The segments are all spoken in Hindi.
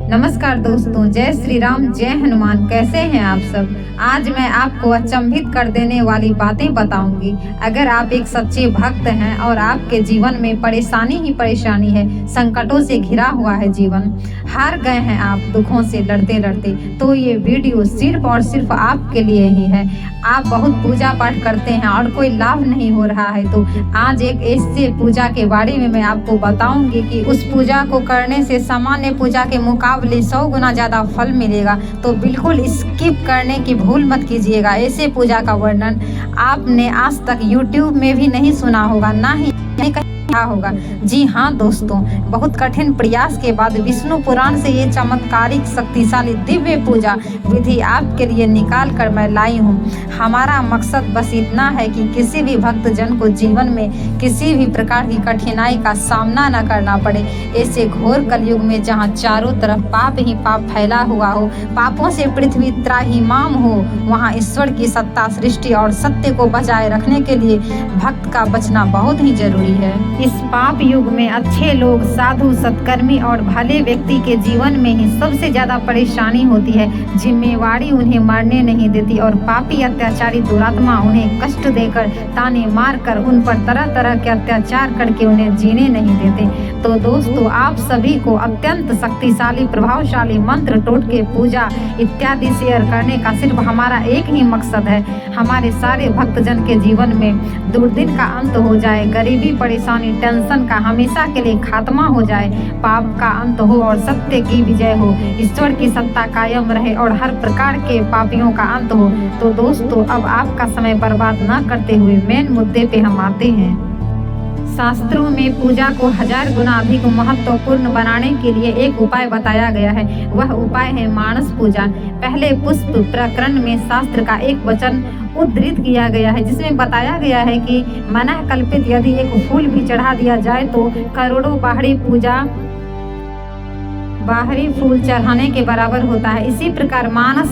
नमस्कार दोस्तों, जय श्री राम, जय हनुमान। कैसे हैं आप सब। आज मैं आपको अचंभित कर देने वाली बातें बताऊंगी। अगर आप एक सच्चे भक्त हैं और आपके जीवन में परेशानी ही परेशानी है, संकटों से घिरा हुआ है जीवन, हार गए हैं आप दुखों से लड़ते लड़ते, तो ये वीडियो सिर्फ और सिर्फ आपके लिए ही है। आप बहुत पूजा पाठ करते हैं और कोई लाभ नहीं हो रहा है, तो आज एक ऐसे पूजा के बारे में मैं आपको बताऊंगी कि उस पूजा को करने से सामान्य पूजा के मुकाबले 100 गुना ज़्यादा फल मिलेगा। तो बिल्कुल स्किप करने की भूल मत कीजिएगा। ऐसे पूजा का वर्णन आपने आज तक YouTube में भी नहीं सुना होगा, ना ही होगा। जी हाँ दोस्तों, बहुत कठिन प्रयास के बाद विष्णु पुराण से ये चमत्कारिक शक्तिशाली दिव्य पूजा विधि आपके लिए निकाल कर मैं लाई हूँ। हमारा मकसद बस इतना है कि किसी भी भक्त जन को जीवन में किसी भी प्रकार की कठिनाई का सामना न करना पड़े। ऐसे घोर कलयुग में जहाँ चारों तरफ पाप ही पाप फैला हुआ हो, पापों से पृथ्वी त्राहिमाम हो, वहाँ ईश्वर की सत्ता, सृष्टि और सत्य को बचाए रखने के लिए भक्त का बचना बहुत ही जरूरी है। इस पाप युग में अच्छे लोग, साधु, सत्कर्मी और भले व्यक्ति के जीवन में ही सबसे ज्यादा परेशानी होती है। जिम्मेवारी उन्हें मरने नहीं देती और पापी अत्याचारी दुरात्मा उन्हें कष्ट देकर, ताने मार कर उन पर तरह तरह के अत्याचार करके उन्हें जीने नहीं देते। तो दोस्तों, आप सभी को अत्यंत शक्तिशाली, प्रभावशाली मंत्र, टोटके, पूजा इत्यादि शेयर करने का सिर्फ हमारा एक ही मकसद है। हमारे सारे भक्तजन के जीवन में दुर्दिन का अंत हो जाए, गरीबी, परेशानी, टेंशन का हमेशा के लिए खात्मा हो जाए, पाप का अंत हो और सत्य की विजय हो, ईश्वर की सत्ता कायम रहे और हर प्रकार के पापियों का अंत हो। तो दोस्तों, अब आपका समय बर्बाद न करते हुए मेन मुद्दे पे हम आते हैं। शास्त्रों में पूजा को 1000 गुना अधिक महत्वपूर्ण बनाने के लिए एक उपाय बताया गया है। वह उपाय है मानस पूजा। पहले पुष्प प्रकरण में शास्त्र का एक वचन उद्धृत किया गया है, जिसमें बताया गया है कि मना कल्पित यदि एक फूल भी चढ़ा दिया जाए तो करोड़ों बाहरी फूल चढ़ाने के बराबर होता है। इसी प्रकार मानस,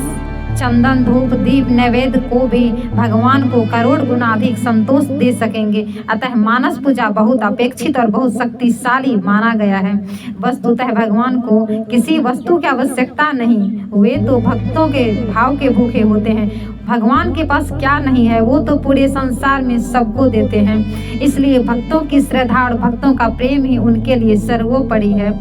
चंदन, धूप, दीप, नैवेद्य को भी भगवान को करोड़ गुना अधिक संतोष दे सकेंगे। अतः मानस पूजा बहुत अपेक्षित और बहुत शक्तिशाली माना गया है। वस्तुतः भगवान को किसी वस्तु की आवश्यकता नहीं, वे तो भक्तों के भाव के भूखे होते हैं। भगवान के पास क्या नहीं है, वो तो पूरे संसार में सबको देते हैं। इसलिए भक्तों की श्रद्धा और भक्तों का प्रेम ही उनके लिए सर्वोपरि है,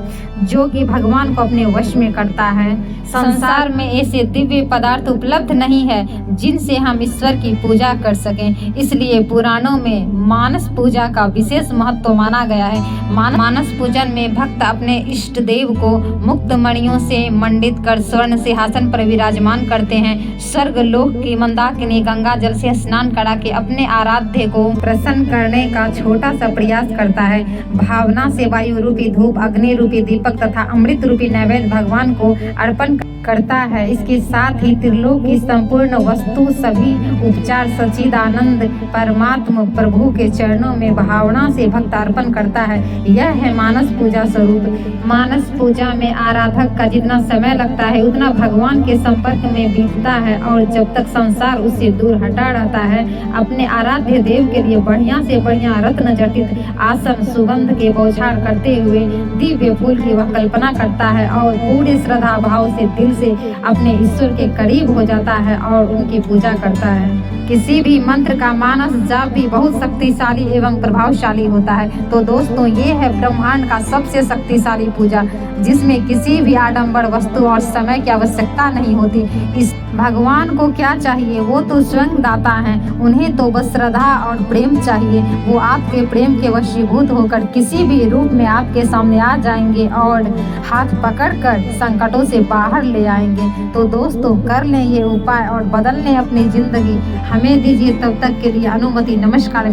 जो कि भगवान को अपने वश में करता है। संसार में ऐसे दिव्य पदार्थ उपलब्ध नहीं है जिनसे हम ईश्वर की पूजा कर सकें। इसलिए पुराणों में मानस पूजा का विशेष महत्व माना गया है। मानस पूजन में भक्त अपने इष्ट देव को मुक्त मणियों से मंडित कर स्वर्ण सिंहासन पर विराजमान करते हैं। स्वर्ग लोक की मंदाकिनी गंगा जल से स्नान करा के अपने आराध्य को प्रसन्न करने का छोटा सा प्रयास करता है। भावना से वायु रूपी धूप, अग्नि रूपी दीपक तथा अमृत रूपी नैवेद्य भगवान को अर्पण करता है। इसके साथ ही त्रिलोक की संपूर्ण वस्तु, सभी उपचार सच्चिदानंद परमात्मा प्रभु के चरणों में भावना से भक्त अर्पण करता है। यह है मानस पूजा स्वरूप। मानस पूजा में आराधक का जितना समय लगता है, उतना भगवान के संपर्क में बीतता है और जब तक संसार उससे दूर हटा रहता है, अपने आराध्य देव के लिए बढ़िया से बढ़िया रत्न जटित आसन, सुगंध के बौछार करते हुए दिव्य फूल की वह कल्पना करता है और पूरे श्रद्धा भाव से दिल से अपने ईश्वर के करीब हो जाता है और उनकी पूजा करता है। किसी भी मंत्र का मानस जाप भी बहुत शक्तिशाली एवं प्रभावशाली होता है। तो दोस्तों, ये है ब्रह्मांड का सबसे शक्तिशाली पूजा, जिसमें किसी भी आडंबर वस्तु और समय की आवश्यकता नहीं होती। इस भगवान को क्या चाहिए, वो तो स्वयं दाता हैं। उन्हें तो बस श्रद्धा और प्रेम चाहिए। वो आपके प्रेम के वशीभूत होकर किसी भी रूप में आपके सामने आ जाएंगे और हाथ पकड़कर संकटों से बाहर ले आएंगे। तो दोस्तों, कर लें ये उपाय और बदल लें अपनी जिंदगी। हमें दीजिए तब तक के लिए अनुमति। नमस्कार।